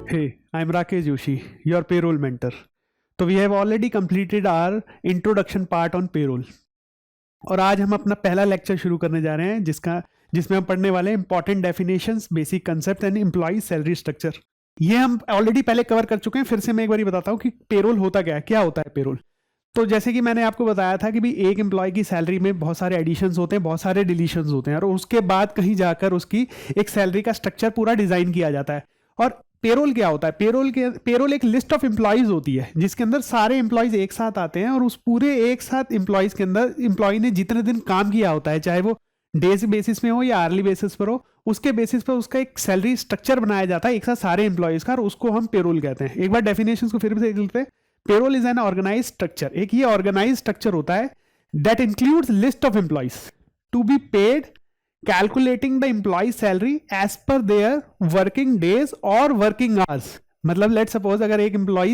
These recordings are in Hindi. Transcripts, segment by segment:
Hey, I'm Rakesh Joshi, your payroll mentor. तो we have already completed our introduction part on payroll. और आज हम अपना पहला लेक्चर शुरू करने जा रहे हैं जिसमें हम पढ़ने वाले हैं important definitions, basic concept and employ salary structure. ये हम ऑलरेडी पहले कवर कर चुके हैं, फिर से मैं एक बार बताता हूँ कि पेरोल होता क्या होता है पेरोल। तो जैसे कि मैंने आपको बताया था कि भी एक एम्प्लॉय की सैलरी में बहुत सारे एडिशंस होते हैं, बहुत सारे डिलीशंस होते हैं, और उसके बाद कहीं जाकर उसकी एक सैलरी का स्ट्रक्चर पूरा डिजाइन किया जाता है। और पेरोल क्या होता है? पेरोल एक लिस्ट ऑफ एम्प्लॉयज होती है जिसके अंदर सारे एम्प्लॉयज एक साथ आते हैं, और उस पूरे एक साथ एम्प्लॉयज के अंदर एम्प्लॉय ने जितने दिन काम किया होता है, चाहे वो डेज बेसिस में हो या आर्ली बेसिस पर हो, उसके बेसिस पर उसका एक सैलरी स्ट्रक्चर बनाया जाता है एक साथ सारे एम्प्लॉयज का, और उसको हम पेरोल कहते हैं। एक बार डेफिनेशन को फिर से देख लेते हैं। Payroll is an organize structure. एक ये ऑर्गेनाइज स्ट्रक्चर होता है that includes list of employees to be paid calculating the employ salary as per their working days और वर्किंग आवर्स। मतलब लेट सपोज अगर एक एम्प्लॉय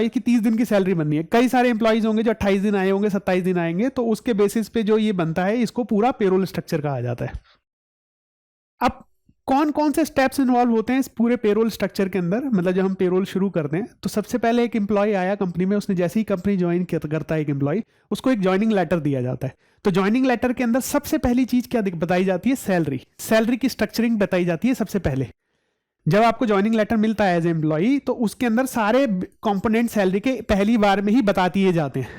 की 30 दिन की सैलरी बननी है, कई सारे एम्प्लॉयज होंगे जो 28 दिन आए होंगे, 27 दिन आएंगे, तो उसके बेसिस पे जो ये बनता है इसको पूरा पेरोल स्ट्रक्चर कहा जाता है। अब कौन कौन से स्टेप्स इन्वॉल्व होते हैं इस पूरे पेरोल स्ट्रक्चर के अंदर? मतलब जब हम पेरोल शुरू करते हैं तो सबसे पहले एक एम्प्लॉय आया कंपनी में, उसने जैसे ही कंपनी ज्वाइन करता है एक एम्प्लॉय, उसको एक ज्वाइनिंग लेटर दिया जाता है। तो ज्वाइनिंग लेटर के अंदर सबसे पहली चीज क्या बताई जाती है? सैलरी की स्ट्रक्चरिंग बताई जाती है सबसे पहले। जब आपको ज्वाइनिंग लेटर मिलता है एज एम्प्लॉय, तो उसके अंदर सारे कंपोनेंट सैलरी के पहली बार में ही बता दिए जाते हैं।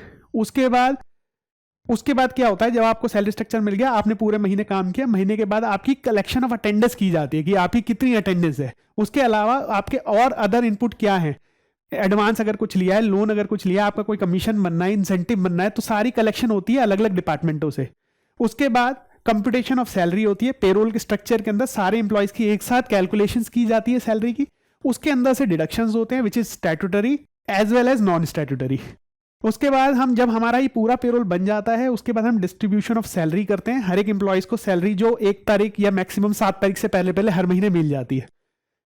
उसके बाद क्या होता है? जब आपको सैलरी स्ट्रक्चर मिल गया, आपने पूरे महीने काम किया, महीने के बाद आपकी कलेक्शन ऑफ अटेंडेंस की जाती है कि आपकी कितनी अटेंडेंस है। उसके अलावा आपके और अदर इनपुट क्या है, एडवांस अगर कुछ लिया है, लोन अगर कुछ लिया है, आपका कोई कमीशन बनना है, इंसेंटिव बनना है, तो सारी कलेक्शन होती है अलग अलग डिपार्टमेंटों से। उसके बाद कंप्यूटेशन ऑफ सैलरी होती है। पेरोल के स्ट्रक्चर के अंदर सारे एम्प्लॉयज की एक साथ कैलकुलेशंस की जाती है सैलरी की। उसके अंदर से डिडक्शंस होते हैं which is statutory as well as non statutory. उसके बाद जब हमारा ये पूरा पेरोल बन जाता है, उसके बाद हम डिस्ट्रीब्यूशन ऑफ सैलरी करते हैं। हर एक एम्प्लॉयज को सैलरी जो 1 तारीख या मैक्सिमम 7 तारीख से पहले हर महीने मिल जाती है।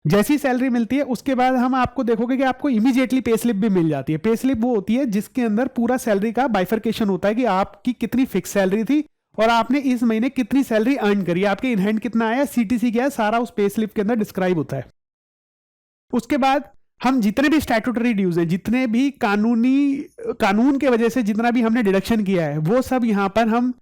जैसी सैलरी मिलती है उसके बाद हम आपको देखोगे कि आपको इमीडिएटली पे स्लिप भी मिल जाती है। पे स्लिप वो होती है जिसके अंदर पूरा सैलरी का बाइफरकेशन होता है कि आपकी कितनी फिक्स सैलरी थी और आपने इस महीने कितनी सैलरी अर्न करी, आपके इन हैंड कितना आया, सीटीसी क्या है, सारा उस पे स्लिप के अंदर डिस्क्राइब होता है। उसके बाद हम जितने भी स्टैट्यूटरी ड्यूज हैं, जितने भी कानून के वजह से जितना भी हमने डिडक्शन किया है, वो सब यहाँ पर हम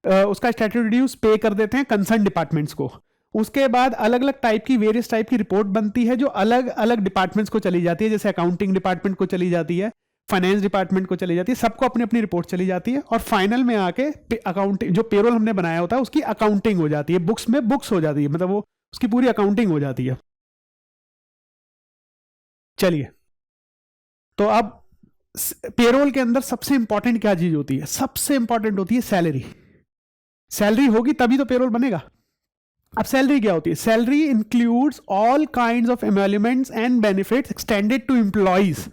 उसका स्टैट्यूटरी ड्यूज पे कर देते हैं कंसर्न डिपार्टमेंट्स को। उसके बाद अलग अलग टाइप की वेरियस टाइप की रिपोर्ट बनती है जो अलग अलग डिपार्टमेंट्स को चली जाती है। जैसे अकाउंटिंग डिपार्टमेंट को चली जाती है, फाइनेंस डिपार्टमेंट को चली जाती है, सबको अपनी अपनी रिपोर्ट चली जाती है। और फाइनल में आके अकाउंटिंग जो पेरोल हमने बनाया होता है उसकी अकाउंटिंग हो जाती है, बुक्स हो जाती है, मतलब वो उसकी पूरी अकाउंटिंग हो जाती है। चलिए, तो अब पेरोल के अंदर सबसे इंपॉर्टेंट क्या चीज होती है? सबसे इंपॉर्टेंट होती है सैलरी। सैलरी होगी तभी तो पेरोल बनेगा। अब सैलरी क्या होती है? Salary includes all kinds of employments and benefits extended to employees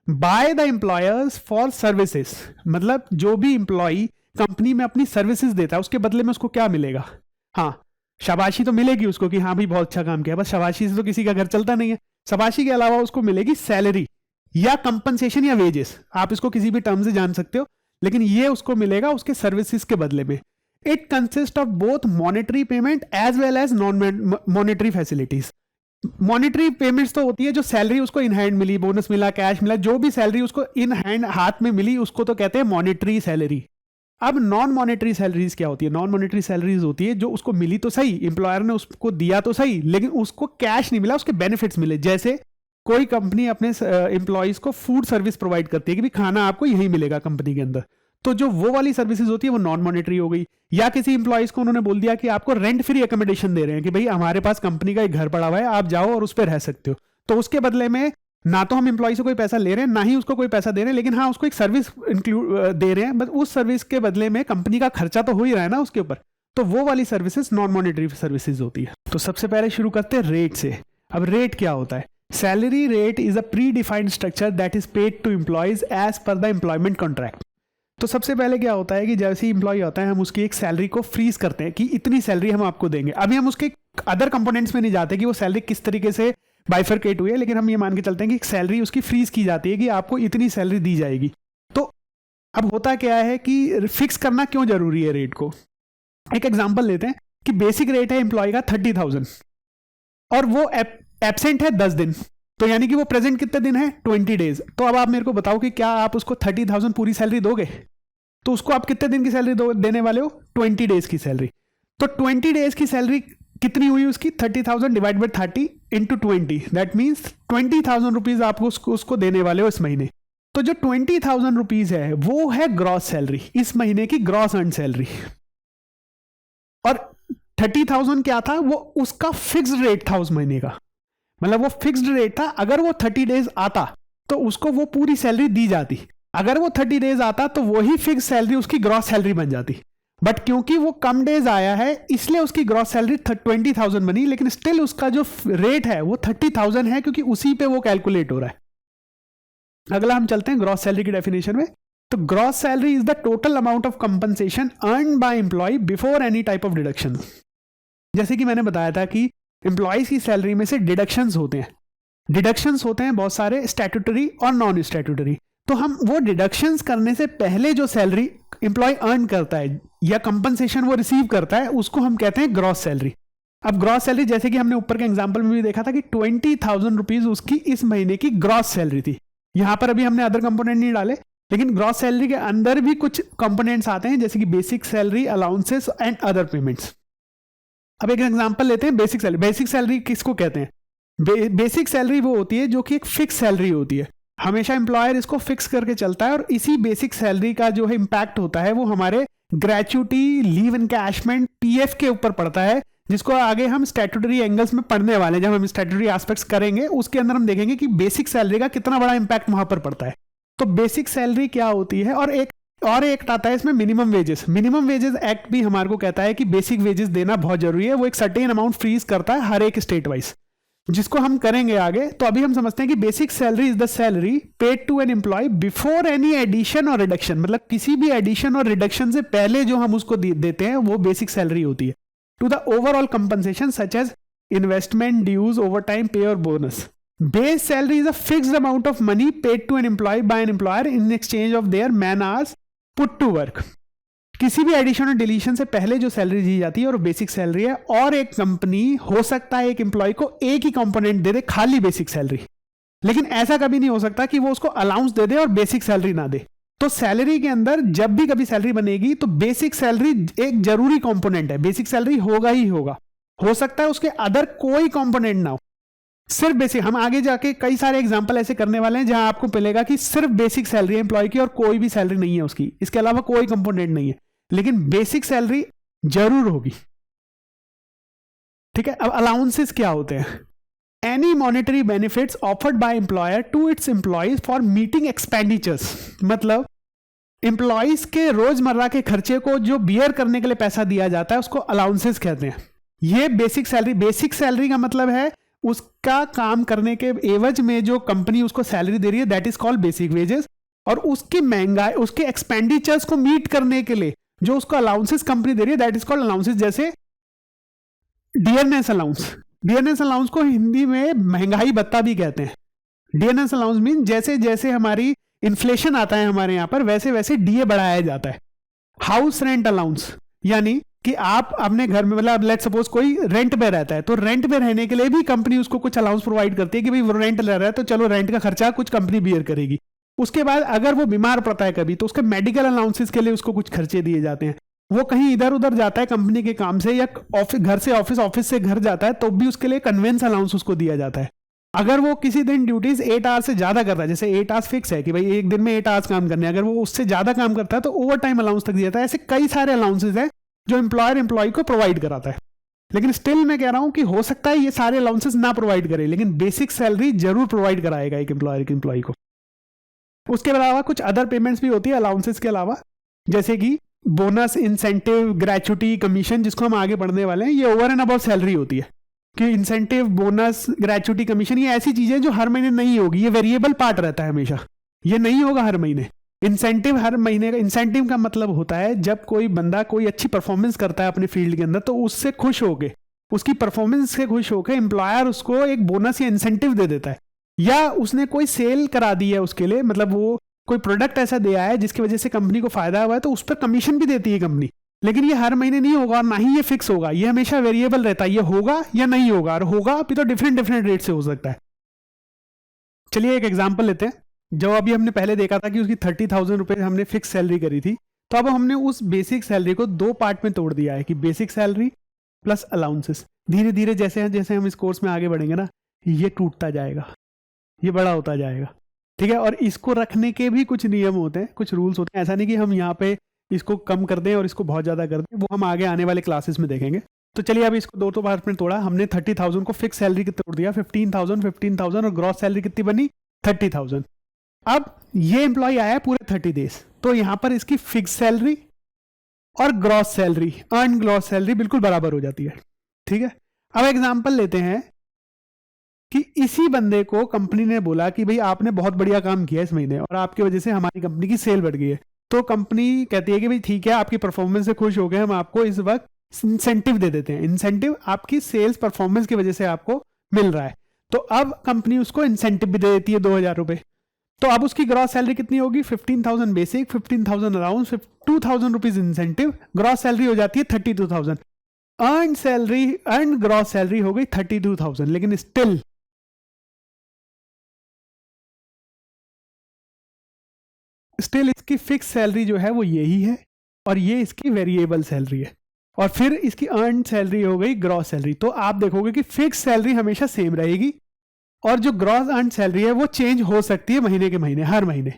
by the employers for services. मतलब जो भी एम्प्लॉय कंपनी में अपनी सर्विसेज देता है उसके बदले में उसको क्या मिलेगा? हाँ, शाबाशी तो मिलेगी उसको कि हाँ भाई बहुत अच्छा काम किया, बस शाबाशी से तो किसी का घर चलता नहीं है। शाबाशी के अलावा उसको मिलेगी सैलरी या कंपनसेशन या वेजेस, आप इसको किसी भी टर्म से जान सकते हो, लेकिन ये उसको मिलेगा उसके सर्विसेज के बदले में। It consist of both monetary payment as well as non monetary facilities. Monetary payments तो होती है जो सैलरी उसको इन हैंड मिली, बोनस मिला, कैश मिला, जो भी सैलरी उसको इन हैंड हाथ में मिली उसको तो कहते हैं मॉनेटरी सैलरी। अब नॉन मॉनेटरी सैलरीज क्या होती है? नॉन मॉनेटरी सैलरीज होती है जो उसको मिली तो सही, एम्प्लॉयर ने उसको दिया तो सही, लेकिन उसको कैश नहीं मिला, उसके बेनिफिट्स मिले। जैसे कोई कंपनी अपने एम्प्लॉयज को फूड सर्विस प्रोवाइड करती है कि भी खाना आपको यही मिलेगा कंपनी के अंदर, तो जो वो वाली सर्विसेज होती है वो नॉन मॉनेटरी हो गई। या किसी एम्प्लॉयज को उन्होंने बोल दिया कि आपको रेंट फ्री एकोमोडेशन दे रहे हैं कि भाई हमारे पास कंपनी का एक घर पड़ा हुआ है, आप जाओ और उस पर रह सकते हो, तो उसके बदले में ना तो हम एम्प्लॉय से कोई पैसा ले रहे हैं, ना ही उसको कोई पैसा दे रहे हैं, लेकिन हाँ उसको एक सर्विस इंक्लूड दे रहे हैं, बस उस सर्विस के बदले में कंपनी का खर्चा तो हो ही रहा है ना उसके ऊपर, तो वो वाली सर्विसेज नॉन मॉनेटरी सर्विसेज होती है। तो सबसे पहले शुरू करते हैं रेट से। अब रेट क्या होता है? Salary rate is a predefined structure that is paid to employees as per the employment contract. तो सबसे पहले क्या होता है कि जैसे ही एम्प्लॉय होता है हम उसकी एक सैलरी को फ्रीज करते हैं कि इतनी सैलरी हम आपको देंगे। अभी हम उसके अदर कंपोनेंट्स में नहीं जाते कि वो सैलरी किस तरीके से बाइफरकेट हुई है, लेकिन हम ये मान के चलते हैं कि सैलरी उसकी फ्रीज की जाती है कि आपको इतनी सैलरी दी जाएगी। तो अब होता क्या है कि फिक्स करना क्यों जरूरी है रेट को? एक एग्जांपल लेते हैं कि बेसिक रेट है एम्प्लॉय का 30,000 और वो एब्सेंट है 10 दिन, तो यानी कि वो प्रेजेंट कितने दिन है 20 डेज। तो अब आप मेरे को बताओ कि क्या आप उसको 30,000 पूरी सैलरी दोगे? तो उसको आप कितने दिन की सैलरी देने वाले हो? 20 डेज की सैलरी। तो 20 डेज की सैलरी कितनी हुई उसकी? 30,000 divide by 30 into 20, that means 20,000 rupees आप उसको देने वाले हो इस महीने। तो जो 20,000 रुपीज है वो है ग्रॉस सैलरी, इस महीने की ग्रॉस अर्न सैलरी। और 30,000 क्या था? वो उसका फिक्स्ड रेट था उस महीने का, मतलब वो फिक्स्ड रेट था। अगर वो 30 डेज आता तो उसको वो पूरी सैलरी दी जाती, अगर वो 30 डेज आता तो वही फिक्स सैलरी उसकी ग्रॉस सैलरी बन जाती। बट क्योंकि वो कम डेज आया है इसलिए उसकी ग्रॉस सैलरी 20,000 बनी, लेकिन स्टिल उसका जो रेट है वो 30,000 है, क्योंकि उसी पे वो कैलकुलेट हो रहा है। अगला हम चलते हैं ग्रॉस सैलरी की डेफिनेशन में। तो gross salary is the total amount of compensation earn by employ before any type of deduction. जैसे कि मैंने बताया था कि एम्प्लॉयज की सैलरी में से डिडक्शंस होते हैं, डिडक्शंस होते हैं बहुत सारे, स्टैट्यूटरी और नॉन स्टैट्यूटरी। तो हम वो डिडक्शंस करने से पहले जो सैलरी एम्प्लॉय अर्न करता है या कंपनसेशन वो रिसीव करता है उसको हम कहते हैं ग्रॉस सैलरी। अब ग्रॉस सैलरी जैसे कि हमने ऊपर के एग्जांपल में भी देखा था कि 20,000 रुपीज उसकी इस महीने की ग्रॉस सैलरी थी। यहां पर अभी हमने अदर कंपोनेंट नहीं डाले, लेकिन ग्रॉस सैलरी के अंदर भी कुछ कंपोनेंट्स आते हैं जैसे कि basic salary, allowances and other payments. अब एक एग्जांपल लेते हैं बेसिक सैलरी। बेसिक सैलरी किसको कहते हैं? बेसिक सैलरी वो होती है जो कि एक फिक्स सैलरी होती है, हमेशा एम्प्लॉयर इसको फिक्स करके चलता है, और इसी बेसिक सैलरी का जो है इम्पैक्ट होता है वो हमारे ग्रेच्युटी, लीव एनकैशमेंट, पीएफ के ऊपर पड़ता है, जिसको आगे हम स्टैट्यूटरी एंगल्स में पढ़ने वाले हैं। जब हम स्टैट्यूटरी एस्पेक्ट्स करेंगे उसके अंदर हम देखेंगे कि बेसिक सैलरी का कितना बड़ा इंपैक्ट वहां पर पड़ता है। तो बेसिक सैलरी क्या होती है? और एक आता है इसमें minimum wages. Minimum wages act भी हमारे को कहता है कि बेसिक वेजेस देना बहुत जरूरी है, वो एक सर्टेन अमाउंट फ्रीज करता है हर एक स्टेट वाइज, जिसको हम करेंगे आगे। तो अभी हम समझते हैं कि basic salary is the salary paid to an employ before any addition और रिडक्शन, मतलब किसी भी एडिशन और रिडक्शन से पहले जो हम उसको देते हैं वो बेसिक सैलरी होती है, to the overall compensation such as investment, dues, overtime pay और bonus. Base salary is a fixed amount of money paid to an employ by an employer in exchange of their man hours put to work. किसी भी एडिशन और डिलीशन से पहले जो सैलरी दी जाती है और बेसिक सैलरी है, और एक कंपनी हो सकता है एक एम्प्लॉय को एक ही कंपोनेंट दे दे, खाली बेसिक सैलरी, लेकिन ऐसा कभी नहीं हो सकता कि वो उसको अलाउंस दे दे और बेसिक सैलरी ना दे। तो सैलरी के अंदर जब भी कभी सैलरी बनेगी तो बेसिक सैलरी एक जरूरी कंपोनेंट है, बेसिक सैलरी होगा ही होगा। हो सकता है उसके अदर कोई कंपोनेंट ना हो, सिर्फ बेसिक। हम आगे जाके कई सारे एग्जांपल ऐसे करने वाले हैं जहां आपको मिलेगा कि सिर्फ बेसिक सैलरी है एम्प्लॉय की और कोई भी सैलरी नहीं है उसकी, इसके अलावा कोई कंपोनेंट नहीं है, लेकिन बेसिक सैलरी जरूर होगी। ठीक है। अब अलाउंसेस क्या होते हैं? Any monetary benefits offered by employer to its employees for meeting expenditures, मतलब एम्प्लॉयज के रोजमर्रा के खर्चे को जो बियर करने के लिए पैसा दिया जाता है उसको अलाउंसेस कहते हैं। ये बेसिक सैलरी का मतलब है उसका काम करने के एवज में जो कंपनी उसको सैलरी दे रही है, that is called basic wages. और उसकी महंगाई, उसके एक्सपेंडिचर्स को मीट करने के लिए जो उसको अलाउंसेस कंपनी दे रही है, दैट इज कॉल्ड अलाउंसेस। जैसे डियरनेस अलाउंस, डियरनेस अलाउंस को हिंदी में महंगाई भत्ता भी कहते हैं। डियरनेस अलाउंस मीन जैसे जैसे हमारी इन्फ्लेशन आता है हमारे यहां पर, वैसे वैसे डीए बढ़ाया जाता है। हाउस रेंट अलाउंस, यानी कि आप अपने घर में, मतलब लेट्स सपोज कोई रेंट पे रहता है, तो रेंट पे रहने के लिए भी कंपनी उसको कुछ अलाउंस प्रोवाइड करती है कि भाई वो रेंट ले रहा है तो चलो रेंट का खर्चा कुछ कंपनी बियर करेगी। उसके बाद अगर वो बीमार पड़ता है कभी तो उसके मेडिकल अलाउंसेस के लिए उसको कुछ खर्चे दिए जाते हैं। वो कहीं इधर उधर जाता है कंपनी के काम से या घर से ऑफिस, ऑफिस से घर जाता है तो भी उसके लिए कन्वेंस अलाउंस उसको दिया जाता है। अगर वो किसी दिन ड्यूटीज 8 आवर्स से ज्यादा करता है, जैसे 8 आवर्स फिक्स है कि भाई एक दिन में 8 आवर्स काम करने, अगर वो उससे ज्यादा काम करता है तो ओवर टाइम अलाउंस तक दिया जाता है। ऐसे कई सारे अलाउंसेस है जो एम्प्लॉयर एम्प्लॉय को प्रोवाइड कराता है। लेकिन स्टिल मैं कह रहा हूं कि हो सकता है ये सारे अलाउंसेस ना प्रोवाइड करे, लेकिन बेसिक सैलरी जरूर प्रोवाइड कराएगा एक एम्प्लॉयर के एम्प्लॉय को। उसके अलावा कुछ अदर पेमेंट्स भी होती है अलाउंसेस के अलावा, जैसे कि बोनस, इंसेंटिव, ग्रेच्युटी, कमीशन, जिसको हम आगे पढ़ने वाले हैं। ये ओवर एंड अबव सैलरी होती है कि इंसेंटिव, बोनस, ग्रेच्युटी, कमीशन ये ऐसी चीजें जो हर महीने नहीं होगी, ये वेरिएबल पार्ट रहता है हमेशा, ये नहीं होगा हर महीने। इंसेंटिव हर महीने का, इंसेंटिव का मतलब होता है जब कोई बंदा कोई अच्छी परफॉर्मेंस करता है अपने फील्ड के अंदर तो उससे खुश होके, उसकी परफॉर्मेंस से खुश होकर एम्प्लॉयर उसको एक बोनस या इंसेंटिव दे देता है, या उसने कोई सेल करा दी है उसके लिए, मतलब वो कोई प्रोडक्ट ऐसा दिया है जिसकी वजह से कंपनी को फायदा हुआ है तो उस पर कमीशन भी देती है कंपनी। लेकिन ये हर महीने नहीं होगा और ना ही ये फिक्स होगा, ये हमेशा वेरिएबल रहता है, ये होगा या नहीं होगा, और होगा अभी तो डिफरेंट डिफरेंट रेट से हो सकता है। चलिए एक एग्जांपल लेते हैं। जो अभी हमने पहले देखा था कि उसकी 30,000 रुपये हमने फिक्स सैलरी करी थी, तो अब हमने उस बेसिक सैलरी को दो पार्ट में तोड़ दिया है कि बेसिक सैलरी प्लस अलाउंसेस। धीरे धीरे जैसे जैसे हम इस कोर्स में आगे बढ़ेंगे ना, ये टूटता जाएगा, ये बड़ा होता जाएगा, ठीक है। और इसको रखने के भी कुछ नियम होते हैं, कुछ रूल्स होते हैं। ऐसा नहीं कि हम यहाँ पे इसको कम कर दें और इसको बहुत ज़्यादा कर दें, वो हम आगे आने वाले क्लासेस में देखेंगे। तो चलिए अब इसको दो पार्ट में तोड़ा हमने। 30,000 को फिक्स सैलरी की तोड़ दिया, 15,000 और ग्रॉस सैलरी कितनी बनी 30,000। अब ये एम्प्लॉय आया पूरे 30 डेज, तो यहां पर इसकी फिक्स सैलरी और gross salary, earn gross salary बिल्कुल बराबर हो जाती है, ठीक है। अब एग्जांपल लेते हैं कि इसी बंदे को कंपनी ने बोला कि भाई आपने बहुत बढ़िया काम किया इस महीने और आपकी वजह से हमारी कंपनी की सेल बढ़ गई है। तो कंपनी कहती है कि भाई ठीक है, आपकी परफॉर्मेंस से खुश हो गए, हम आपको इस वक्त इंसेंटिव दे देते हैं। इंसेंटिव आपकी सेल्स परफॉर्मेंस की वजह से आपको मिल रहा है। तो अब कंपनी उसको इंसेंटिव भी दे देती है 2,000 रुपए। तो अब उसकी ग्रॉस सैलरी कितनी होगी 15,000 basic, 15,000 around, 2,000 rupees incentive, gross salary हो जाती है 32,000। Earn salary, earn gross salary हो गई 32,000, लेकिन स्टिल इसकी फिक्स सैलरी जो है वो यही है और ये इसकी वेरिएबल सैलरी है, और फिर इसकी अर्न सैलरी हो गई ग्रॉस सैलरी। तो आप देखोगे कि फिक्स सैलरी हमेशा सेम रहेगी और जो ग्रॉस अर्न सैलरी है वो चेंज हो सकती है महीने के महीने, हर महीने।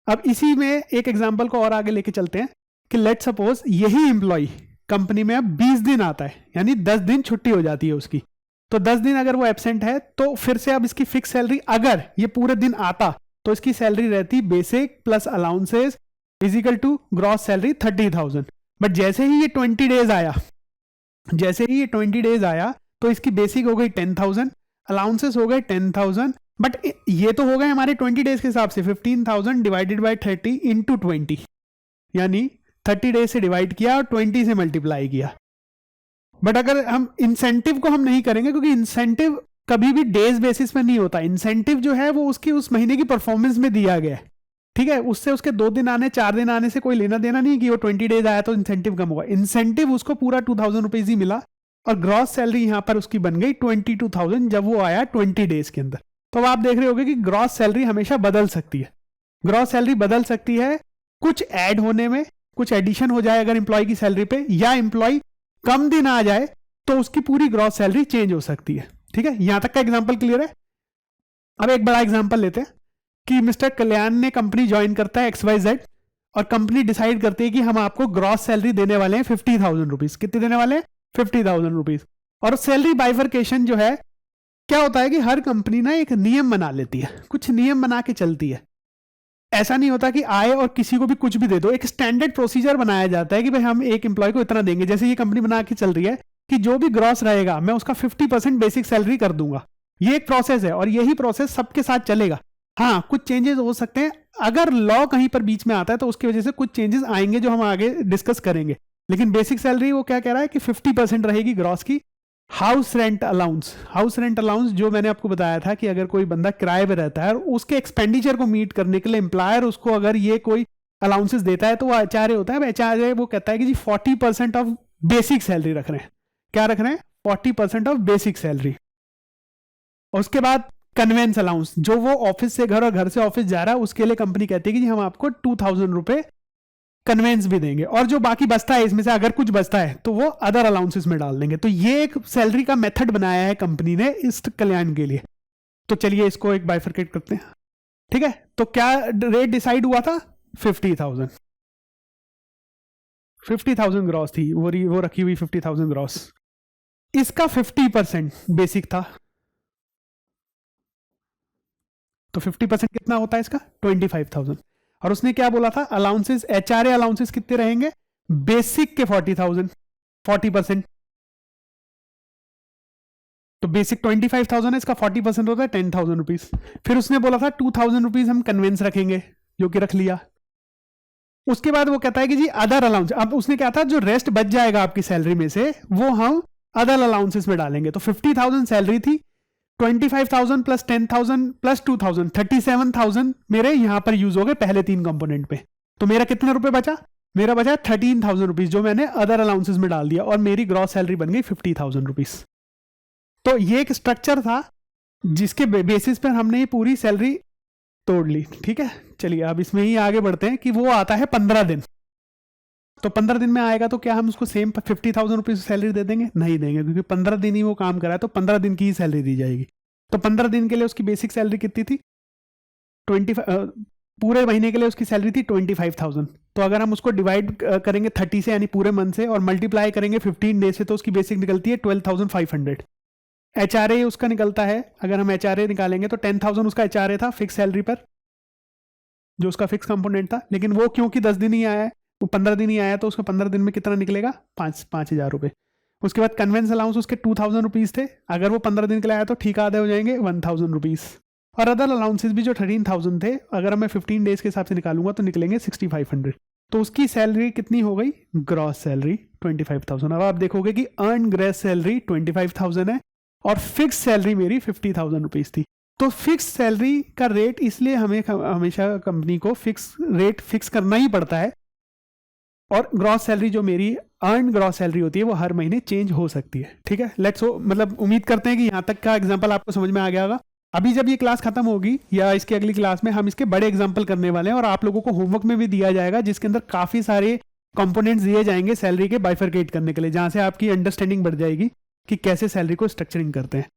अब इसी में एक एग्जांपल को और आगे लेके चलते हैं कि लेट सपोज यही एम्प्लॉय कंपनी में अब 20 दिन आता है, यानी 10 दिन छुट्टी हो जाती है उसकी। तो 10 दिन अगर वो एब्सेंट है तो फिर से अब इसकी फिक्स सैलरी, अगर ये पूरे दिन आता तो इसकी सैलरी रहती basic plus allowances equal to gross salary 30,000। But जैसे ही ये 20 डेज आया, तो इसकी बेसिक हो गई 10,000, अलाउंसेस हो गए 10,000। बट ये तो हो गए हमारे 20 डेज के हिसाब से, 15,000 डिवाइडेड बाय 30 इंटू 20, यानी 30 डेज से डिवाइड किया और 20 से मल्टीप्लाई किया। बट अगर हम इंसेंटिव को हम नहीं करेंगे, क्योंकि इंसेंटिव कभी भी डेज बेसिस पे नहीं होता। इंसेंटिव जो है वो उसकी उस महीने की परफॉर्मेंस में दिया गया है, ठीक है। उससे उसके 2 दिन आने 4 दिन आने से कोई लेना देना नहीं कि वो 20 डेज आया तो इंसेंटिव कम होगा। इंसेंटिव उसको पूरा 2,000 रुपीज ही मिला और ग्रॉस सैलरी यहां पर उसकी बन गई 22,000 जब वो आया 20 डेज के अंदर। तो अब आप देख रहे होगे कि ग्रॉस सैलरी हमेशा बदल सकती है। ग्रॉस सैलरी बदल सकती है कुछ ऐड होने में, कुछ एडिशन हो जाए अगर एम्प्लॉय की सैलरी पे, या एम्प्लॉय कम दिन आ जाए तो उसकी पूरी ग्रॉस सैलरी चेंज हो सकती है, ठीक है। यहां तक का एग्जांपल क्लियर है। अब एक बड़ा एग्जांपल लेते हैं कि मिस्टर कल्याण ने कंपनी ज्वाइन करता है XYZ और कंपनी डिसाइड करती है कि हम आपको ग्रॉस सैलरी देने वाले हैं 50,000 रुपीज। कितनी देने वाले हैं 50,000 रुपीज। और सैलरी बाइफरकेशन जो है, क्या होता है कि हर कंपनी ना एक नियम बना लेती है, कुछ नियम बना के चलती है। ऐसा नहीं होता कि आए और किसी को भी कुछ भी दे दो। एक स्टैंडर्ड प्रोसीजर बनाया जाता है कि भाई हम एक एम्प्लॉय को इतना देंगे। जैसे ये कंपनी बना के चल रही है कि जो भी ग्रॉस रहेगा मैं उसका 50% बेसिक सैलरी कर दूंगा। ये एक प्रोसेस है और यही प्रोसेस सबके साथ चलेगा। हाँ, कुछ चेंजेस हो सकते हैं, अगर लॉ कहीं पर बीच में आता है तो उसकी वजह से कुछ चेंजेस आएंगे जो हम आगे डिस्कस करेंगे। लेकिन बेसिक सैलरी वो क्या कह रहा है कि 50% रहेगी ग्रॉस की। House rent allowance, house rent allowance जो मैंने आपको बताया था कि अगर कोई बंदा किराए पे रहता है और उसके एक्सपेंडिचर को मीट करने के लिए एम्प्लॉयर उसको अगर ये कोई अलाउंसेस देता है तो वो एचआरए होता है। एचआरए वो कहता है कि जी 40% ऑफ बेसिक सैलरी रख रहे हैं। क्या रख रहे हैं 40% ऑफ बेसिक सैलरी। उसके बाद कन्वेंस अलाउंस, जो वो ऑफिस से घर और घर से ऑफिस जा रहा है उसके लिए कंपनी कहती है कि जी हम आपको 2,000 रुपए कन्वेंस भी देंगे, और जो बाकी बचता है इसमें से अगर कुछ बचता है तो वो अदर अलाउंसेस में डाल देंगे। तो ये एक सैलरी का मेथड बनाया है कंपनी ने इस कल्याण के लिए। तो चलिए इसको एक बाइफरकेट करते हैं, ठीक है। तो क्या रेट डिसाइड हुआ था 50,000 ग्रॉस थी, वो रखी हुई 50,000 ग्रॉस। इसका 50% बेसिक था, तो 50% कितना होता है इसका 25,000। और उसने क्या बोला था अलाउंसेस, एचआरए अलाउंसेस कितने रहेंगे बेसिक के 40,000, 40%। तो बेसिक 25,000 है, इसका 40% होता है 10,000 रुपीज। फिर उसने बोला था 2,000 रुपीज हम कन्वेंस रखेंगे, जो कि रख लिया। उसके बाद वो कहता है कि जी अदर अलाउंस, अब उसने क्या था जो रेस्ट बच जाएगा आपकी सैलरी में से वो हम अदर अलाउंसेस में डालेंगे। तो 50,000 सैलरी थी, 25,000 प्लस 10,000 प्लस 2,000, 37,000 मेरे यहां पर यूज हो गए पहले 3 कंपोनेंट पे। तो मेरा कितने रुपए बचा, मेरा बचा 13,000 रुपीज जो मैंने अदर अलाउंसेस में डाल दिया और मेरी ग्रॉस सैलरी बन गई 50,000 रुपीज। तो ये एक स्ट्रक्चर था जिसके बेसिस पर हमने ये पूरी सैलरी तोड़ ली। ठीक है, चलिए अब इसमें ही आगे बढ़ते हैं कि वो आता है 15 दिन। तो 15 दिन में आएगा तो क्या हम उसको सेम 50,000 रुपीज सैलरी दे देंगे? नहीं देंगे, क्योंकि 15 दिन ही वो काम करा है तो 15 दिन की ही सैलरी दी जाएगी। तो 15 दिन के लिए उसकी बेसिक सैलरी कितनी थी? 25, पूरे महीने के लिए उसकी सैलरी थी 25,000। तो अगर हम उसको डिवाइड करेंगे 30 से यानी पूरे मंथ से और मल्टीप्लाई करेंगे 15 डेज से तो उसकी बेसिक निकलती है 12,500। HRA उसका निकलता है, अगर हम HRA निकालेंगे तो 10,000 उसका HRA था फिक्स सैलरी पर, जो उसका फिक्स कंपोनेंट था। लेकिन वो क्योंकि 10 दिन ही आया है, वो 15 दिन ही आया, तो उसका 15 दिन में कितना निकलेगा? 5,000 रुपये। उसके बाद कन्वेंस अलाउंस उसके 2,000 रुपीज़ थे, अगर वो 15 दिन के लिए आया तो ठीक आधे हो जाएंगे 1,000 रुपीज़। और अदर अलाउंसेस भी जो 13,000 थे, अगर मैं 15 डेज के हिसाब से निकालूंगा तो निकलेंगे 6,500। तो उसकी सैलरी कितनी हो गई? Gross salary 25,000। अब आप देखोगे कि अर्न ग्रेस सैलरी 25,000 है और फिक्स सैलरी मेरी 50,000 रुपीज़ थी। तो फिक्स सैलरी का रेट इसलिए हमें हमेशा कंपनी को फिक्स रेट फिक्स करना ही पड़ता है, और ग्रॉस सैलरी जो मेरी अर्न ग्रॉस सैलरी होती है वो हर महीने चेंज हो सकती है। ठीक है, लेट्स मतलब उम्मीद करते हैं कि यहाँ तक का एग्जांपल आपको समझ में आ गया होगा। अभी जब ये क्लास खत्म होगी या इसकी अगली क्लास में हम इसके बड़े एग्जांपल करने वाले हैं और आप लोगों को होमवर्क में भी दिया जाएगा, जिसके अंदर काफ़ी सारे कंपोनेंट्स दिए जाएंगे सैलरी के बाइफरकेट करने के लिए, जहाँ से आपकी अंडरस्टैंडिंग बढ़ जाएगी कि कैसे सैलरी को स्ट्रक्चरिंग करते हैं।